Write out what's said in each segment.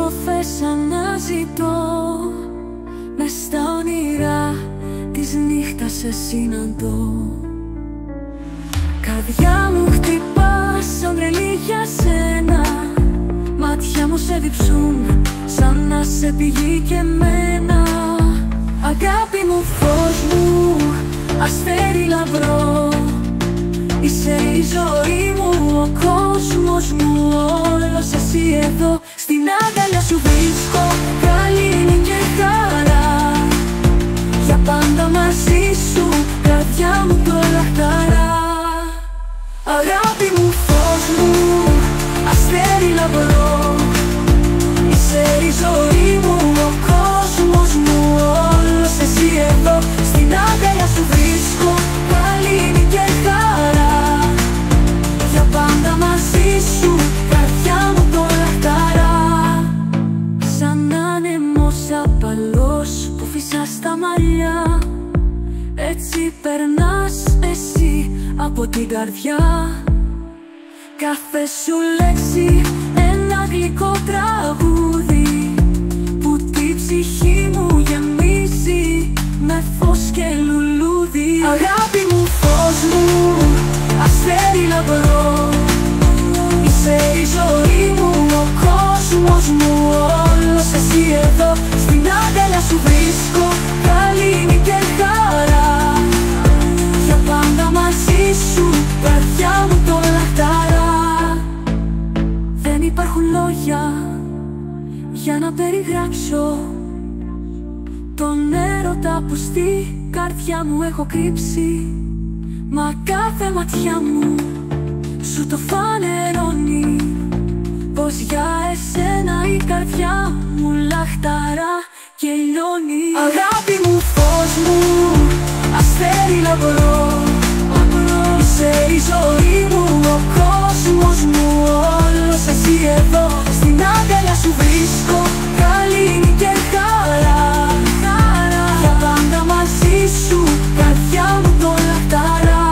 στροφές αναζητώ, μες στα όνειρα της νύχτας σε συναντώ. Καρδιά μου χτυπά σαν τρελή για σένα, μάτια μου σε διψούν σαν να σε πηγεί και εμένα. Αγάπη μου, φως μου, αστέρι λαμπρό, είσαι η ζωή μου, ο κόσμος μου, όλος εσύ εδώ. Στην αγκαλιά σου βρίσκω καλήνη και χαρά, για πάντα μαζί σου, καρδιά μου το λαχταρά. Αγάπη μου, φως μου, αστέρι λαμπρό, είσαι η ζωή μου, ο κόσμος μου, όλος εσύ εδώ. Στην αγκαλιά σου βρίσκω καλήνη και χαρά, για πάντα μαζί σου, καρδιά μου το λαχταρά. Σαν άνεμος απαλός που φυσά στα μαλλιά, έτσι περνάς εσύ από την καρδιά. Κάθε σου λέξη ένα γλυκό τραγούδι, που τη ψυχή μου γεμίζει με φως και λουλούδι. Αγάπη μου, φως μου, αστέρι λαμπρό, είσαι η ζωή μου, ο κόσμος μου, όλος εσύ εδώ. Στην αγκαλιά σου βρίσκω καλήνη και χαρά, για πάντα μαζί σου, καρδιά μου το λαχταρά. Δεν υπάρχουν λόγια για να περιγράψω τον έρωτα που στη καρδιά μου έχω κρύψει. Μα κάθε ματιά μου σου το φανερώνει, πως για εσένα η καρδιά μου λαχταρά και λιώνει. Αγάπη μου, φως μου, αστέρι λαμπρό, είσαι η ζωή μου, ο κόσμος μου, όλος εσύ εδώ. Στην αγκαλιά σου βρίσκω καλήνη και χαρά, για πάντα μαζί σου, καρδιά μου το λαχταρά.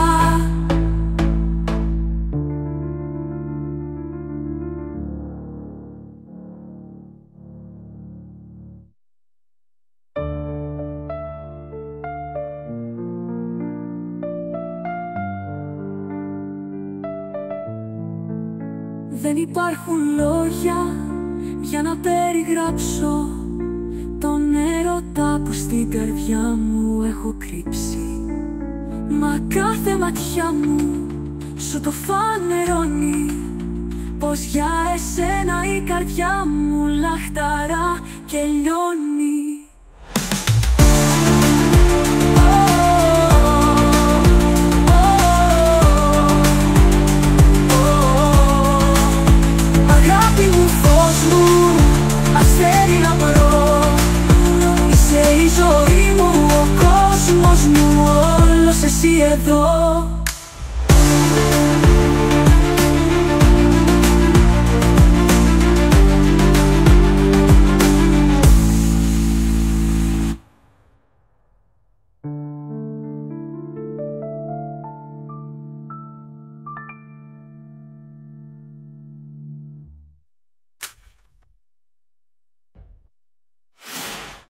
Δεν υπάρχουν λόγια για να περιγράψω τον έρωτα που στην καρδιά μου έχω κρύψει. Μα κάθε ματιά μου σου το φανερώνει, πως για εσένα η καρδιά μου λαχταρά και λιώνει.